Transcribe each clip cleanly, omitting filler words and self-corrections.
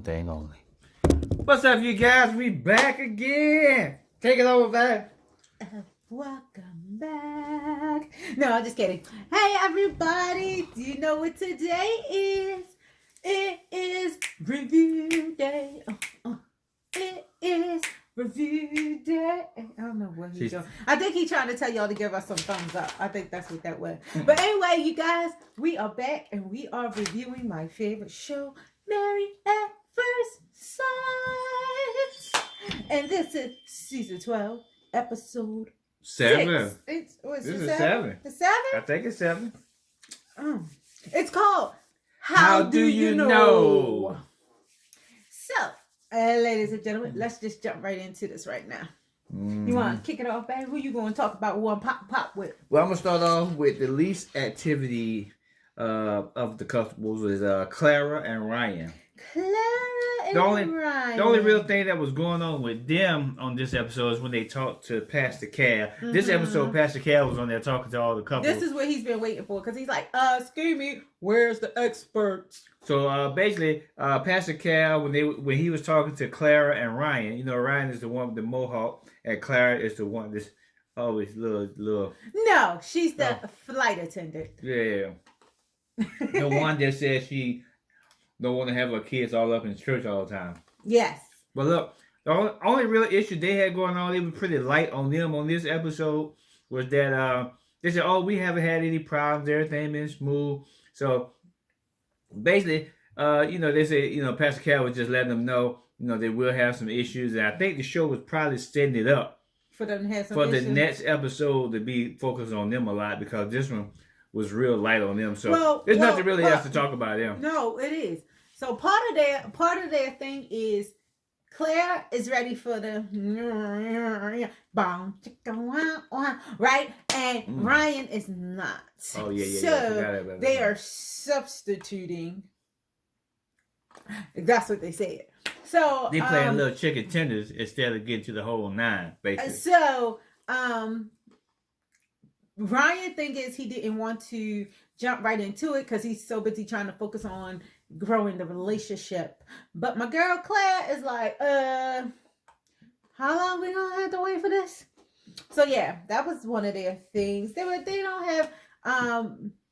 thing only. What's up, you guys? We back again. Take it over, man. Welcome back. No, I'm just kidding. Hey, everybody. Do you know what today is? It is review day. It is review day. I don't know what he's doing. I think he's trying to tell y'all to give us some thumbs up. I think that's what that was. But anyway, you guys, we are back and we are reviewing my favorite show, Married at First Sight. And this is season 12, episode 7. 6. This is 7. It's 7? I think it's 7. It's called How Do You Know? So, ladies and gentlemen, let's just jump right into this right now. You want to kick it off, babe? Who you going to talk about? One pop with? Well, I'm going to start off with the least activity of the couples is Clara and Ryan. Ryan. The only real thing that was going on with them on this episode is when they talked to Pastor Cal. This episode, Pastor Cal was on there talking to all the couples. This is what he's been waiting for, because he's like, excuse me, where's the experts? So basically, Pastor Cal, when he was talking to Clara and Ryan, you know, Ryan is the one with the mohawk, and Clara is the one that's always little. No, she's the flight attendant. Yeah. The one that says she don't want to have her kids all up in church all the time. Yes. But look, the only real issue they had going on, they were pretty light on them on this episode, was that they said, oh, we haven't had any problems, everything been smooth. So basically, they said, Pastor Cal was just letting them know, they will have some issues. And I think the show was probably setting it up for them to have some for issues. The next episode to be focused on them a lot, because this one was real light on them. So there's nothing really else to talk about them. No, it is. So part of their thing is Claire is ready for the right, and Ryan is not. Oh yeah. So they are substituting. That's what they said. So they playing little chicken tenders instead of getting to the whole 9, basically. So Ryan thing is he didn't want to jump right into it because he's so busy trying to focus on growing the relationship. But my girl Claire is like, how long we gonna have to wait for this? So yeah, that was one of their things. They don't have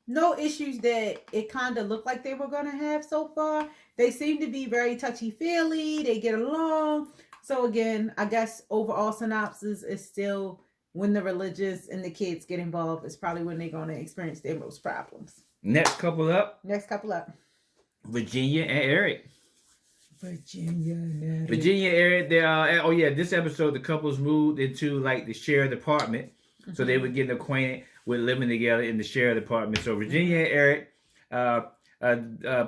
no issues that it kind of looked like they were gonna have so far. They seem to be very touchy-feely. They get along. So again, I guess overall synopsis is still, when the religious and the kids get involved, is probably when they're going to experience their most problems. Next couple up. Virginia and Eric. Virginia and Eric. They this episode the couples moved into like the shared apartment, so they were getting acquainted with living together in the shared apartment. So Virginia and Eric,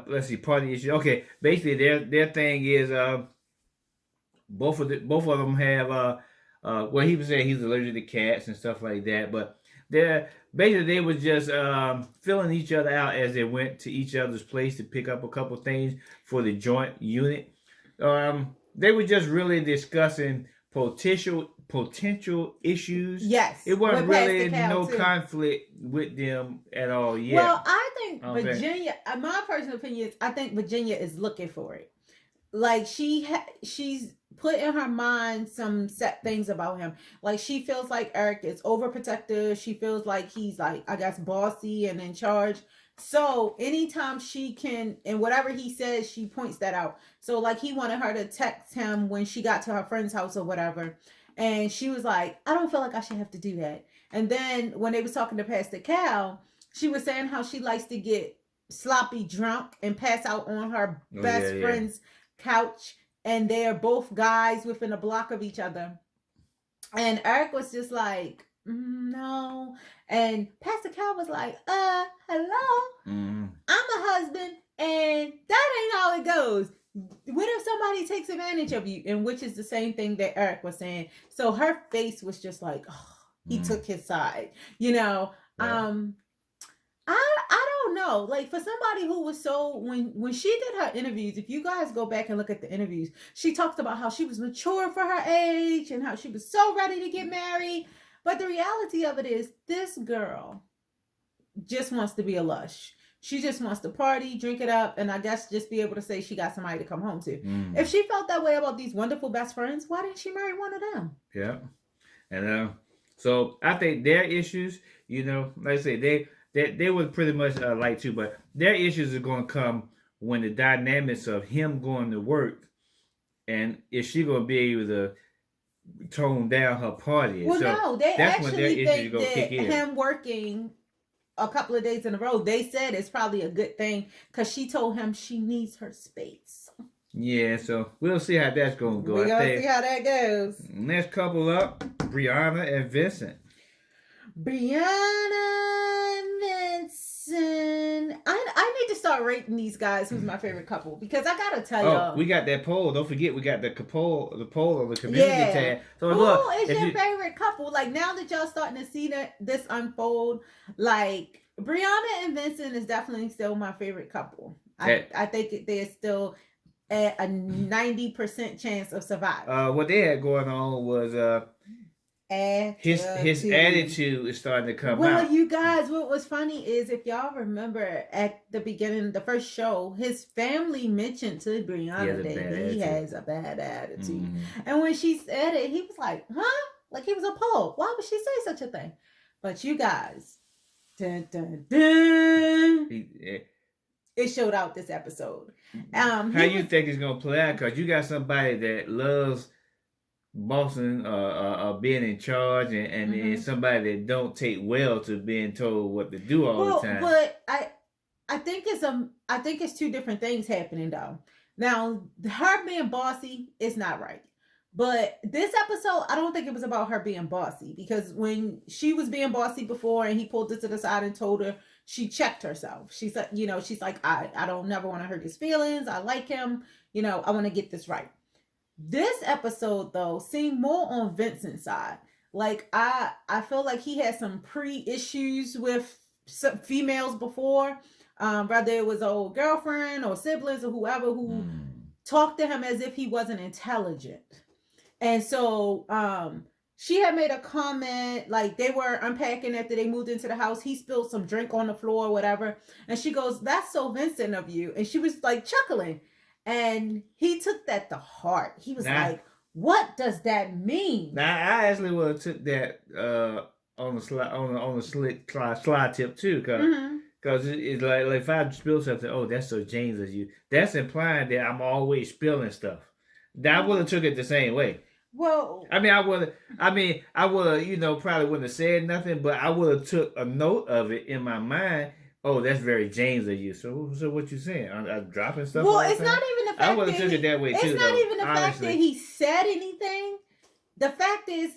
let's see, part of the issue. Okay, basically their thing is both of them have well, he was saying he's allergic to cats and stuff like that, but they were just filling each other out as they went to each other's place to pick up a couple things for the joint unit. They were just really discussing potential issues. Yes, it wasn't really no conflict with them at all yet. Well, I think Virginia. My personal opinion is, I think Virginia is looking for it. Like she's put in her mind some set things about him. Like she feels like Eric is overprotective. She feels like he's like, I guess, bossy and in charge. So anytime she can, and whatever he says, she points that out. So like he wanted her to text him when she got to her friend's house or whatever. And she was like, I don't feel like I should have to do that. And then when they was talking to Pastor Cal, she was saying how she likes to get sloppy drunk and pass out on her best friend's couch, and they're both guys within a block of each other. And Eric was just like, no. And Pastor Cal was like, hello? I'm a husband, and that ain't how it goes. What if somebody takes advantage of you? And which is the same thing that Eric was saying. So her face was just like, he took his side, I don't know. Like, for somebody who was so, when she did her interviews, if you guys go back and look at the interviews, she talked about how she was mature for her age and how she was so ready to get married. But the reality of it is, this girl just wants to be a lush. She just wants to party, drink it up, and I guess just be able to say she got somebody to come home to. Mm. If she felt that way about these wonderful best friends, why didn't she marry one of them? Yeah. And so I think their issues, like I say, they were pretty much like too, but their issues are going to come when the dynamics of him going to work, and if she going to be able to tone down her party. Well, so no, they that's when their actually issues think going to that kick in. him working a couple of days in a row, they said it's probably a good thing because she told him she needs her space. Yeah, so we'll see how that's going to go. We're going to see how that goes. Next couple up, Brianna and Vincent. Brianna and Vincent. I need to start rating these guys. Who's my favorite couple? Because I gotta tell y'all. We got that poll. Don't forget, we got the poll on the community tab. So who is your favorite couple? Like now that y'all starting to see this unfold, like Brianna and Vincent is definitely still my favorite couple. I think they're still at a 90% chance of surviving. What they had going on was his attitude is starting to come out. Well, you guys, what was funny is if y'all remember at the beginning, the first show, his family mentioned to Brianna that he has a bad attitude. Mm-hmm. And when she said it, he was like, huh? Like he was appalled. Why would she say such a thing? But you guys, dun, dun, dun, it showed out this episode. How you think it's going to play out? Because you got somebody that loves bossing being in charge and mm-hmm. somebody that don't take well to being told what to do all the time. But I think it's two different things happening though. Now her being bossy is not right. But this episode, I don't think it was about her being bossy, because when she was being bossy before and he pulled her to the side and told her, she checked herself. She said, she's like, I don't never want to hurt his feelings. I like him. I want to get this right. This episode, though, seemed more on Vincent's side. Like, I feel like he had some pre-issues with some females before, whether it was an old girlfriend or siblings or whoever who talked to him as if he wasn't intelligent. And so she had made a comment, like they were unpacking after they moved into the house. He spilled some drink on the floor or whatever. And she goes, "That's so Vincent of you." And she was like chuckling. And he took that to heart. He was like, "What does that mean?" Now I actually would have took that on the slide tip too, because it's like if I spill something, oh, that's so James of you. That's implying that I'm always spilling stuff. Now I would have took it the same way. Well, I would have, probably wouldn't have said nothing, but I would have took a note of it in my mind. Oh, that's very James of you. So what you saying? I'm dropping stuff. Well, it's not even the fact I would have took it that way too. It's not even the fact that he said anything. The fact is,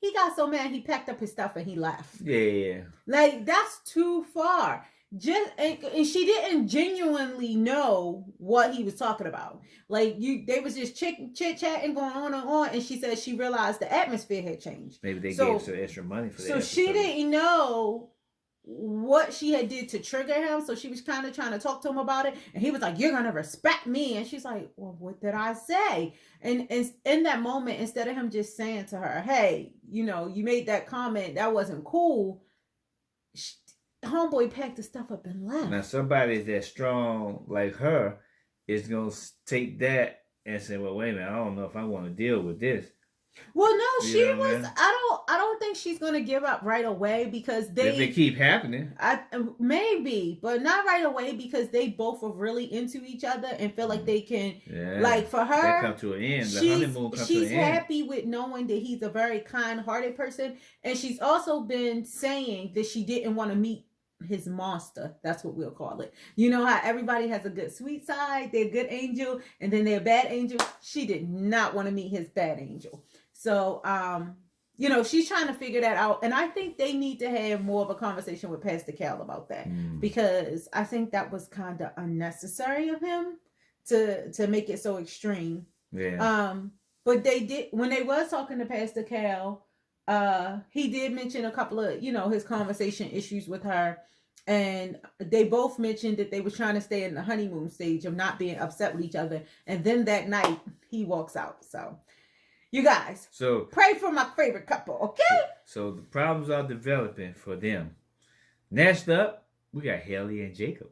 he got so mad he packed up his stuff and he left. Yeah. Like that's too far. And she didn't genuinely know what he was talking about. Like they was just chit-chatting going on and on, and she said she realized the atmosphere had changed. Maybe they gave some extra money for that. So she didn't know what she had did to trigger him, so she was kind of trying to talk to him about it, and he was like, "You're gonna respect me," and she's like, "Well, what did I say?" And in that moment, instead of him just saying to her, "Hey, you made that comment, that wasn't cool," homeboy packed the stuff up and left. Now somebody that's strong like her is gonna take that and say, "Well, wait a minute, I don't know if I want to deal with this." Well, no, she was. I don't think she's gonna give up right away, because if they keep happening. Maybe, but not right away, because they both are really into each other and feel like they can. Yeah. Like for her, that come to an end. The honeymoon comes to an end. She's happy with knowing that he's a very kind-hearted person, and she's also been saying that she didn't want to meet his monster. That's what we'll call it. You know how everybody has a good sweet side, they're a good angel, and then they're a bad angel. She did not want to meet his bad angel. So, she's trying to figure that out. And I think they need to have more of a conversation with Pastor Cal about that, because I think that was kind of unnecessary of him to make it so extreme. Yeah. But they did, when they was talking to Pastor Cal, he did mention a couple of, his conversation issues with her. And they both mentioned that they were trying to stay in the honeymoon stage of not being upset with each other. And then that night he walks out. So you guys, pray for my favorite couple, okay? So the problems are developing for them. Next up, We got Haley and Jacob.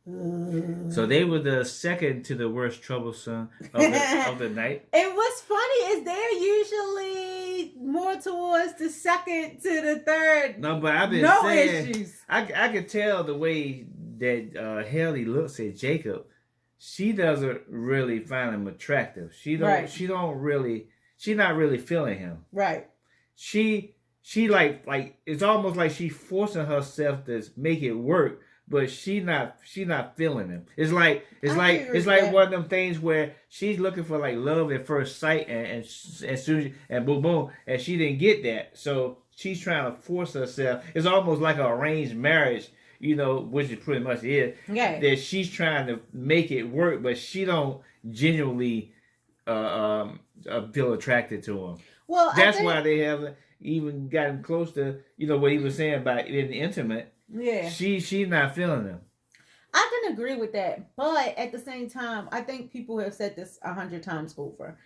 So they were the second to the worst troublesome of the night. And what's funny is they're usually more towards the second to the third. No, but I've been saying issues. I could tell the way that Haley looks at Jacob. She doesn't really find him attractive. She's not really feeling him. Right. She like it's almost like she's forcing herself to make it work. But she not feeling him. It's like one of them things where she's looking for like love at first sight, and soon and boom boom, and she didn't get that. So she's trying to force herself. It's almost like an arranged marriage, which it pretty much is. Yeah. That she's trying to make it work, but she don't genuinely feel attracted to him. Well, that's why they haven't even gotten close to what he was saying about being intimate. Yeah. She's not feeling them. I can agree with that. But at the same time, I think people have said this 100 times over.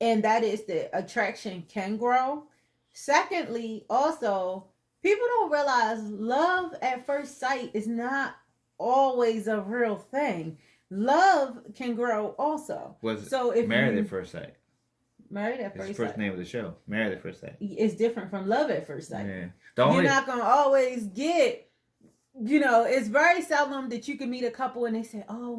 And that is that attraction can grow. Secondly, also, people don't realize love at first sight is not always a real thing. Love can grow also. So if Married at First Sight. Married at First Sight. It's the first name of the show. Married at First Sight. It's different from Love at First Sight. Yeah. You're not going to always get... it's very seldom that you can meet a couple and they say, "Oh,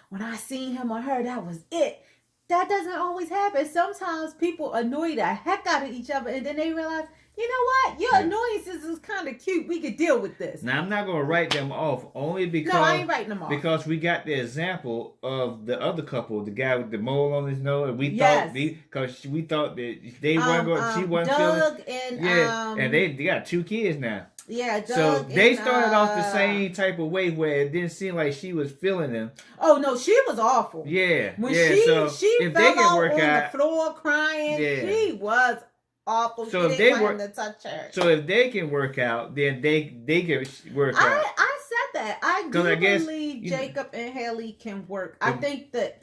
when I seen him or her, that was it." That doesn't always happen. Sometimes people annoy the heck out of each other, and then they realize, you know what, your annoyances is kind of cute. We could deal with this. Now I'm not gonna write them off only because I ain't writing them off because we got the example of the other couple, the guy with the mole on his nose, and we thought that they weren't going. She wasn't Doug feeling. And and they got 2 kids now. Yeah, Doug so they started off the same type of way where it didn't seem like she was feeling them. Oh no, she was awful. Yeah, when she fell out on the floor crying, she was awful. So she didn't want him to touch her. So if they can work out, then they can work out. I said that. I do believe Jacob and Haley can work. I think that.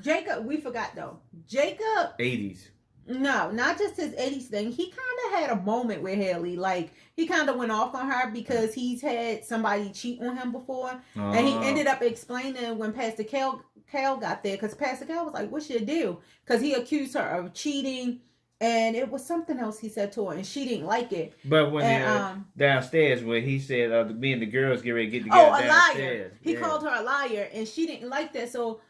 Jacob, we forgot though. Jacob 80s. No, not just his 80s thing. He kind of had a moment with Haley. Like, he kind of went off on her because he's had somebody cheat on him before. And he ended up explaining when Pastor Cal got there. Because Pastor Cal was like, "What's your deal?" Because he accused her of cheating. And it was something else he said to her. And she didn't like it. But when downstairs, where he said, me and the girls get ready to get together downstairs. Liar. He called her a liar. And she didn't like that. So...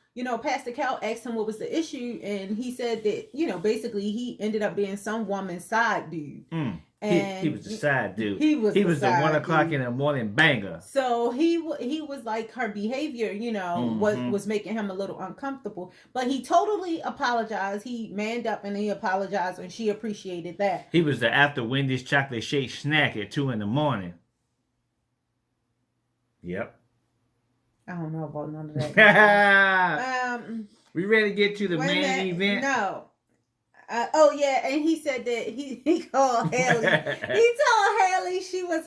Pastor Cal asked him what was the issue, and he said that, basically he ended up being some woman's side dude. And he was the side dude. He was the 1 o'clock in the morning banger. So he was like, her behavior, was making him a little uncomfortable. But he totally apologized. He manned up and he apologized, and she appreciated that. He was the after Wendy's chocolate shake snack at 2 a.m. Yep. I don't know about none of that. We ready to get to the main event? No. And he said that he called Haley. He told Haley she was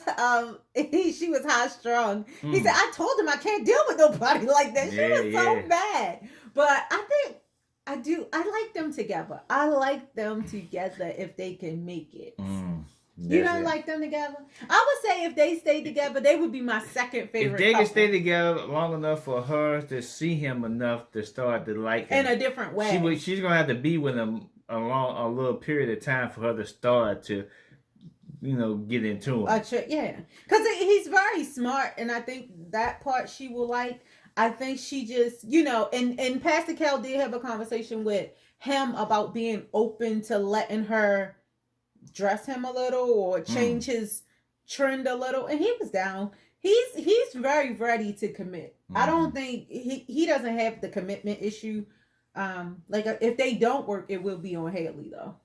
high strung. He said, "I told him I can't deal with nobody like that." She was so bad. But I think I like them together. I like them together if they can make it. You don't like them together? I would say if they stayed together, they would be my second favorite. If they can stay together long enough for her to see him enough to start to like him in a different way, she's gonna have to be with him a little period of time for her to start to, get into him. Because he's very smart, and I think that part she will like. I think she just, and Pastor Cal did have a conversation with him about being open to letting her dress him a little or change his trend a little, and he was down. He's very ready to commit. I don't think he doesn't have the commitment issue. Like if they don't work, it will be on Haley though.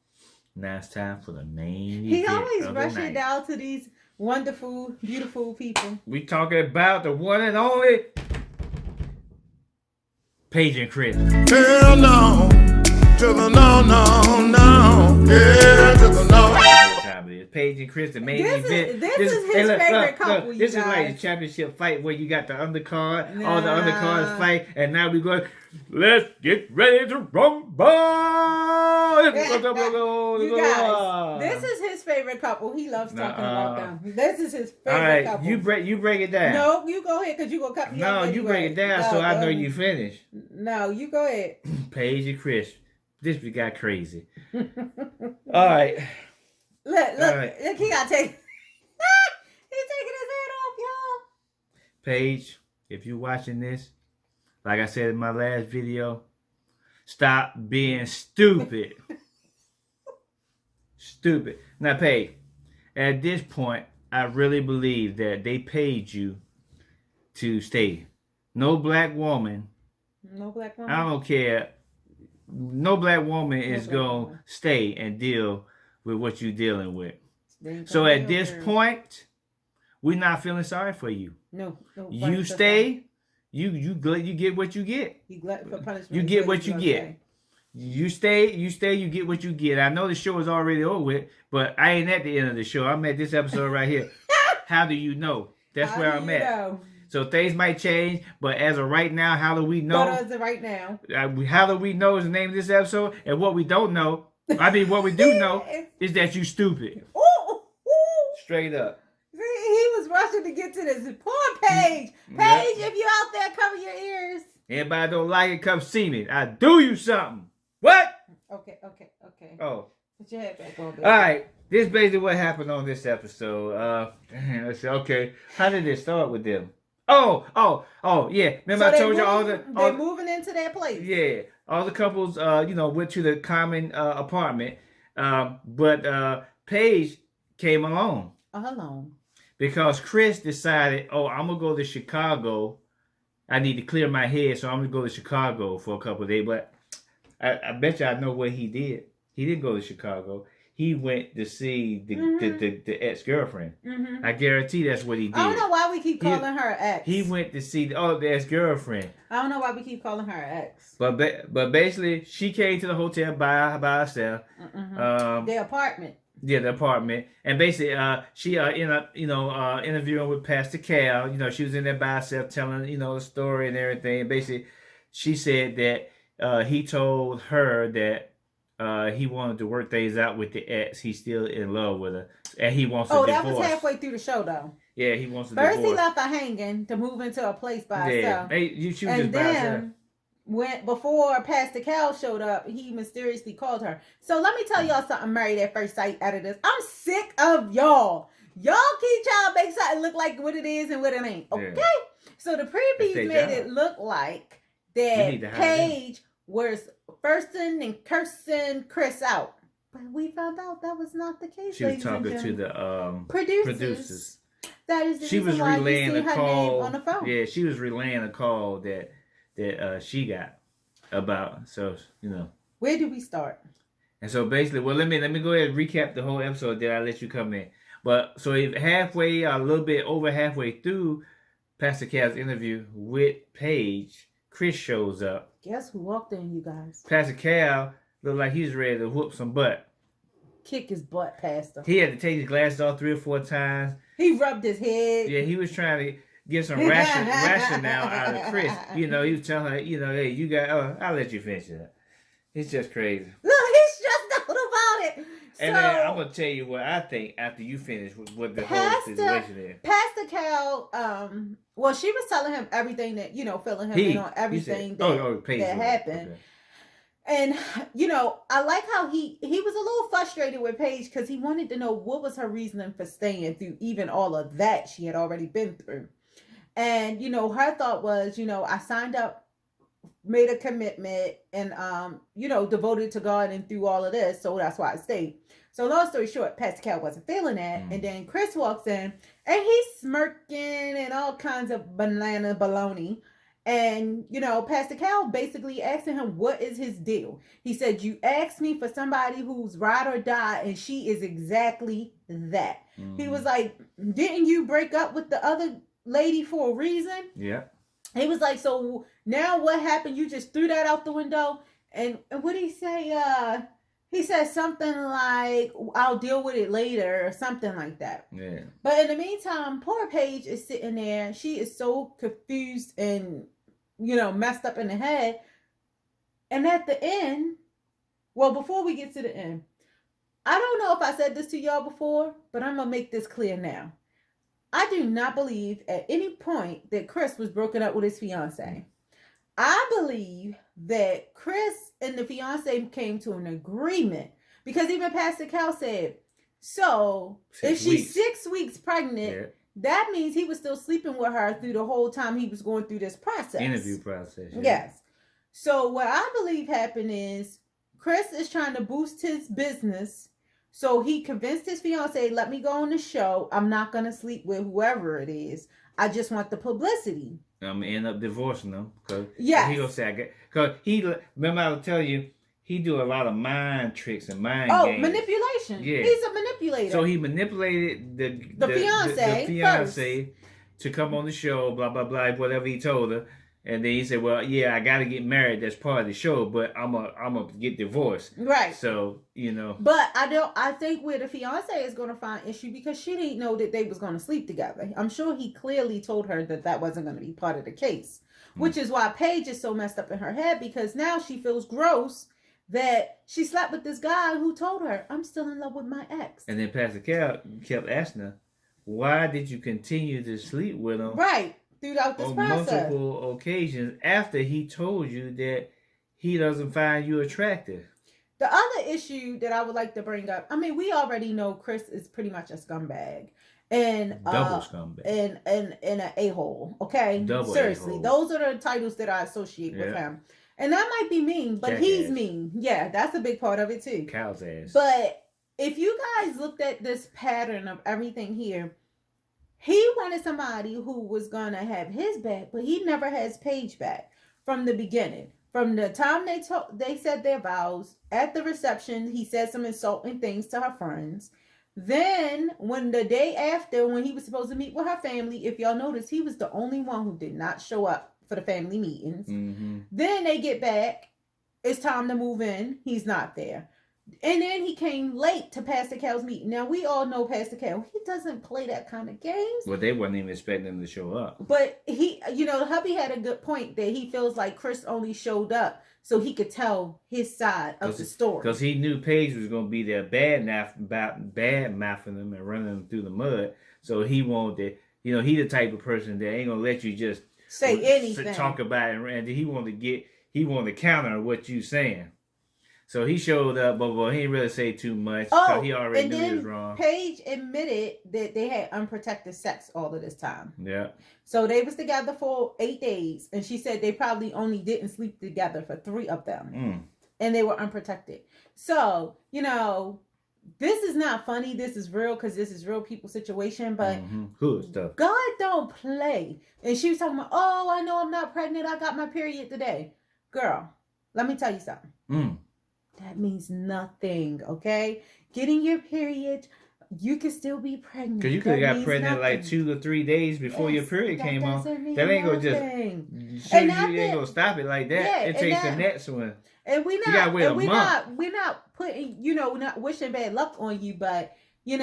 Now it's time for the main He event always of the rushes night. down to these wonderful, beautiful people. We talking about the one and only Paige and Chris. Hell no. To the no. Yeah, to the no. Paige and Chris, the main This event. is his favorite couple. This is like the championship fight where you got the undercard, all the undercards fight, and now we go. Let's get ready to rumble. You guys, this is his favorite couple. He loves talking about them. This is his favorite couple. You break it down. No, you go ahead because you gonna cut me off. No, you break it down so I know you finished. No, you go ahead. Paige and Chris, this got crazy. All right. Look, he got taken. He's taking his head off, y'all. Paige, if you're watching this, like I said in my last video, stop being stupid. Stupid. Now, Paige, at this point, I really believe that they paid you to stay. No black woman. No black woman. I don't care. No black woman is going to stay and deal with what you're dealing with. So at this point, we're not feeling sorry for you. No. You stay. You get what you get. You glutton for punishment. You get what you get. You stay, you get what you get. I know the show is already over with, but I ain't at the end of the show. I'm at this episode right here. How do you know? That's where I'm at. So things might change, but as of right now, how do we know? But as of right now. How do we know is the name of this episode? And what we don't know, what we do know is that you stupid. Ooh. Straight up. See, he was rushing to get to this. Poor Paige. Paige, if you're out there, cover your ears. Anybody don't like it, come see me. I do you something. What? Okay. Oh. Put your head back, all right. This is basically what happened on this episode. Let's see. Okay. How did it start with them? Oh, yeah. Remember I told you all they're moving into their place. Yeah. All the couples, went to the common apartment. But Paige came alone. Alone. Because Chris decided, I'm going to go to Chicago. I need to clear my head, so I'm going to go to Chicago for a couple of days. But I bet you I know what he did. He didn't go to Chicago. He went to see the ex-girlfriend. Mm-hmm. I guarantee that's what he did. I don't know why we keep calling her ex. He went to see the ex-girlfriend. I don't know why we keep calling her ex. But basically, she came to the hotel by herself. Mm-hmm. The apartment. Yeah, the apartment. And basically, she ended up, interviewing with Pastor Cal. She was in there by herself telling, the story and everything. And basically, she said that he told her that he wanted to work things out with the ex. He's still in love with her. And he wants to divorce. That was halfway through the show, though. Yeah, he wants to divorce. First, he left her hanging to move into a place by herself. She was just by herself. Before Pastor Cal showed up, he mysteriously called her. So let me tell y'all something, Married at First Sight editors. I'm sick of y'all. Y'all keep trying to make something look like what it is and what it ain't. Okay? Yeah. So the previews made it look like that Paige was firsting and cursing Chris out. But we found out that was not the case. She was talking to the producers. That is the she was relaying a call on the phone. Yeah, she was relaying a call that she got about. So, Where do we start? And so basically, let me go ahead and recap the whole episode. Then I'll let you come in. But so halfway, a little bit over halfway through Pastor Cal's interview with Paige, Chris shows up. Guess who walked in, you guys? Pastor Cal looked like he's ready to whoop some butt. Kick his butt, Pastor. He had to take his glasses off 3 or 4 times. He rubbed his head. Yeah, he was trying to get some rationale out of Chris. He was telling her, hey, you got, I'll let you finish it. It's just crazy. Look, he's stressed out about it. And then I'm going to tell you what I think after you finish with what the whole situation is. Pastor Cal, she was telling him everything that, filling him in on everything that happened. Okay. And, I like how he was a little frustrated with Paige because he wanted to know what was her reasoning for staying through even all of that she had already been through. And, her thought was, I signed up, made a commitment, and, devoted to God and through all of this. So that's why I stayed. So long story short, Pastor Cal wasn't feeling that. And then Chris walks in and he's smirking and all kinds of banana baloney. And, Pastor Cal basically asking him, what is his deal? He said, you asked me for somebody who's ride or die, and she is exactly that. He was like, didn't you break up with the other lady for a reason? Yeah. He was like, so now what happened? You just threw that out the window? And what did he say? He said something like, I'll deal with it later or something like that. Yeah. But in the meantime, poor Paige is sitting there. She is so confused and, messed up in the head. And at the end, well, before we get to the end, I don't know if I said this to y'all before, but I'm going to make this clear now. I do not believe at any point that Chris was broken up with his fiance. I believe that Chris and the fiance came to an agreement because even Pastor Cal said, so if she's 6 weeks pregnant, that means he was still sleeping with her through the whole time he was going through this process. Interview process. Yeah. Yes. So what I believe happened is Chris is trying to boost his business. So he convinced his fiance, let me go on the show. I'm not going to sleep with whoever it is. I just want the publicity. I'm gonna end up divorcing him because he gonna say because he remember I was telling you he do a lot of mind tricks and mind games. Manipulation. Yeah, he's a manipulator. So he manipulated the fiance to come on the show, blah blah blah, whatever he told her, and then he said, "Well, yeah, I got to get married. That's part of the show, but I'm gonna get divorced." Right. So But I think where the fiance is going to find issue because she didn't know that they was going to sleep together. I'm sure he clearly told her that wasn't going to be part of the case, which is why Paige is so messed up in her head because now she feels gross that she slept with this guy who told her, I'm still in love with my ex. And then Pastor Cal kept asking her, why did you continue to sleep with him? Right. Throughout this process. Multiple occasions after he told you that he doesn't find you attractive. The other issue that I would like to bring up, I mean, we already know Chris is pretty much a scumbag. And double scumbag. And an a-hole. Okay? Double Seriously. A-hole. Those are the titles that I associate with him. And that might be mean, but he's mean. Yeah, that's a big part of it too. Cow's ass. But if you guys looked at this pattern of everything here, he wanted somebody who was going to have his back, but he never has Paige back from the beginning. From the time they said their vows, at the reception, he said some insulting things to her friends. Then, when the day after, when he was supposed to meet with her family, if y'all notice, he was the only one who did not show up for the family meetings. Mm-hmm. Then they get back. It's time to move in. He's not there. And then he came late to Pastor Cal's meeting. Now, we all know Pastor Cal. He doesn't play that kind of games. Well, they weren't even expecting him to show up. But he, hubby had a good point that he feels like Chris only showed up so he could tell his side of the story. Because he knew Paige was going to be there bad mouthing them and running them through the mud. So he wanted to, he the type of person that ain't going to let you just say anything. Talk about it. And he wanted to counter what you saying. So he showed up, but he didn't really say too much. Oh, he already knew he was wrong. Paige admitted that they had unprotected sex all of this time. Yeah. So they was together for 8 days, and she said they probably only didn't sleep together for 3 of them, and they were unprotected. So this is not funny. This is real because this is real people situation. But Hood stuff. God don't play. And she was talking about, oh, I know I'm not pregnant. I got my period today, girl. Let me tell you something. That means nothing, okay? Getting your period, you can still be pregnant. Because you could have got pregnant like 2 or 3 days before your period came on. That ain't going to just... You ain't going to stop it like that. Yeah, it takes the next one. And we're not putting, not wishing bad luck on you, but, you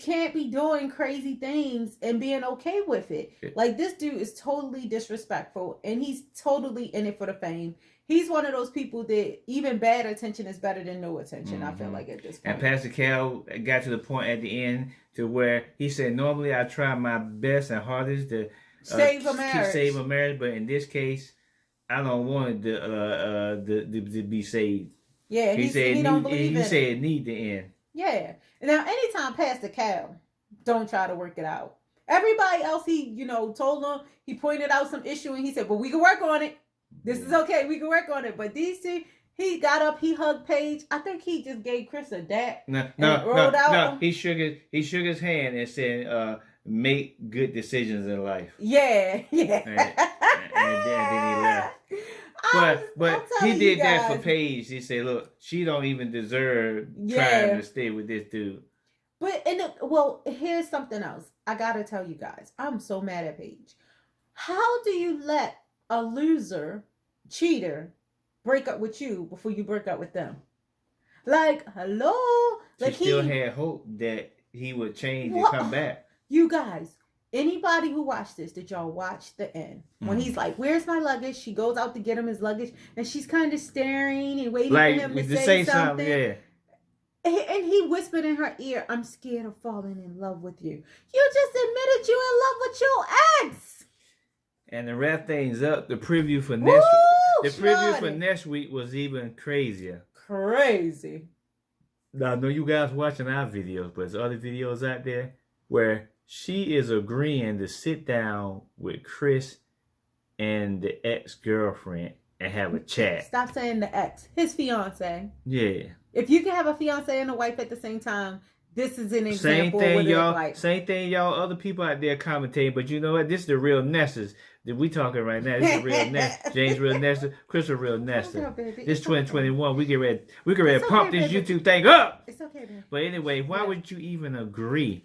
can't be doing crazy things and being okay with it. Like, this dude is totally disrespectful, and he's totally in it for the fame. He's one of those people that even bad attention is better than no attention, I feel like, at this point. And Pastor Cal got to the point at the end to where he said, normally I try my best and hardest to save a marriage. But in this case, I don't want it to be saved. Yeah, he don't believe in it. He said it need to end. Yeah. Now, anytime Pastor Cal don't try to work it out. Everybody else, he, told them, he pointed out some issue, and he said, but we can work on it. This is okay. We can work on it. But these two, he got up. He hugged Paige. I think he just gave Chris a dap. No. He shook his hand and said, "Make good decisions in life." Yeah. And then he left. But he did that for Paige. He said, "Look, she don't even deserve trying to stay with this dude." But here's something else. I gotta tell you guys. I'm so mad at Paige. How do you let a loser, cheater, break up with you before you break up with them? Like, hello? She Like still had hope that he would change and come back. You guys, anybody who watched this, did y'all watch the end? When he's like, where's my luggage? She goes out to get him his luggage, and she's kind of staring and waiting for him to say something. Yeah. And he whispered in her ear, I'm scared of falling in love with you. You just admitted you in love with your ex. And to wrap things up, the preview for next week was even crazier. Crazy. Now, I know you guys watching our videos, but there's other videos out there where she is agreeing to sit down with Chris and the ex-girlfriend and have a chat. Stop saying the ex. His fiance. Yeah. If you can have a fiance and a wife at the same time, this is an example Same thing, of what y'all. like. Same thing, y'all. Other people out there commentating, but you know what? This is the real Nesters that we talking right now. This is the real Nesters. James real Nester, Chris a real Nester. This 2021, we get ready to pump this YouTube thing up. It's okay, baby. But anyway, why would you even agree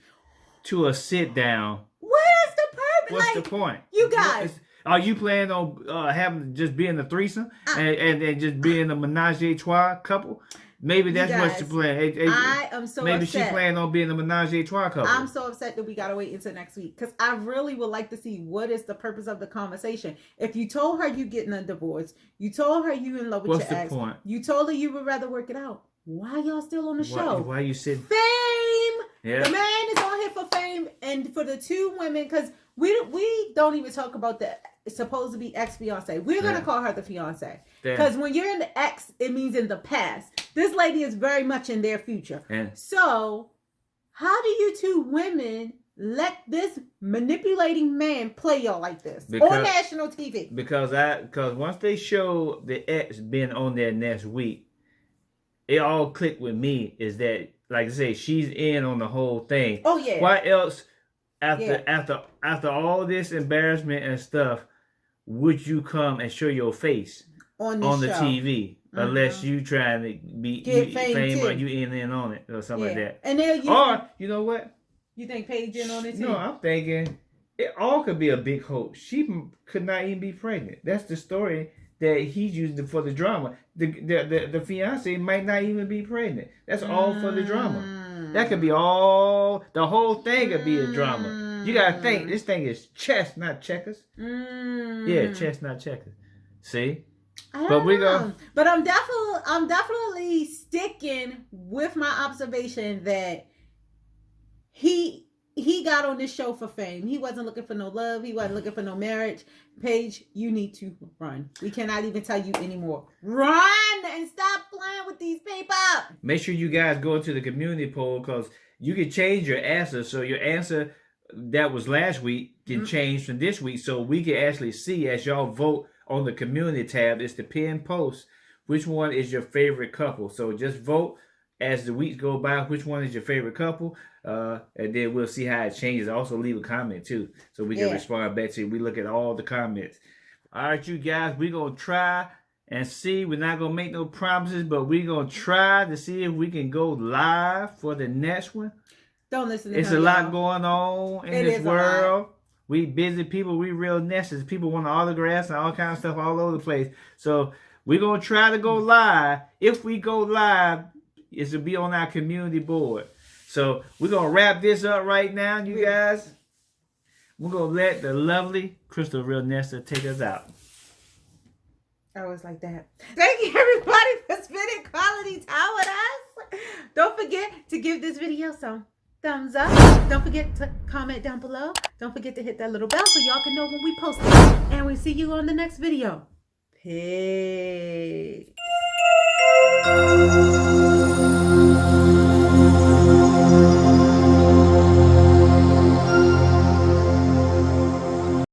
to a sit down? What is the purpose? What's the point? You guys. Are you planning on having just being a threesome and just being a menage a trois couple? Maybe that's what she's playing. I am so maybe upset. She planning on being a menage a trois couple. I'm so upset that we gotta wait until next week because I really would like to see what is the purpose of the conversation. If you told her you getting a divorce, you told her you in love with your ex, point? You told her you would rather work it out. Why y'all still on the show? Why you sitting? Fame. Yeah. The man is on here for fame and for the two women because we don't even talk about the supposed to be ex-fiance. We're gonna call her the fiance because when you're in the ex, it means in the past. This lady is very much in their future. So, how do you two women let this manipulating man play y'all like this on national TV? Because once they show the ex being on there next week, it all clicked with me. Is that like I say, she's in on the whole thing. Oh yeah. Why else after all this embarrassment and stuff would you come and show your face on the TV? Unless you trying to be fame or you in on it or something like that. And then you know what? You think Paige in on it too? No, I'm thinking it all could be a big hoax. She could not even be pregnant. That's the story that he's using for the drama. The fiance might not even be pregnant. That's all for the drama. That could be all. The whole thing could be a drama. You gotta think this thing is chess, not checkers. Yeah, chess, not checkers. See. But I'm definitely sticking with my observation that he got on this show for fame. He wasn't looking for no love. He wasn't looking for no marriage. Paige, you need to run. We cannot even tell you anymore. Run and stop playing with these people. Make sure you guys go to the community poll because you can change your answer. So your answer that was last week can change from this week. So we can actually see as y'all vote on the community tab. It's the pinned post. Which one is your favorite couple? So just vote as the weeks go by. Which one is your favorite couple? And then we'll see how it changes. Also leave a comment too, so we can respond back to you. We look at all the comments. All right, you guys, we're gonna try and see. We're not gonna make no promises, but we're gonna try to see if we can go live for the next one. Don't listen to It's a lot going on in this world. We busy people. We real nesters. People want autographs and all kinds of stuff all over the place. So we're gonna try to go live. If we go live, it's to be on our community board. So we're going to wrap this up right now, you guys. We're going to let the lovely Crystal Real Nester take us out. I always like that. Thank you, everybody, for spending quality time with us. Don't forget to give this video some thumbs up. Don't forget to comment down below. Don't forget to hit that little bell so y'all can know when we post it. And we'll see you on the next video. Peace.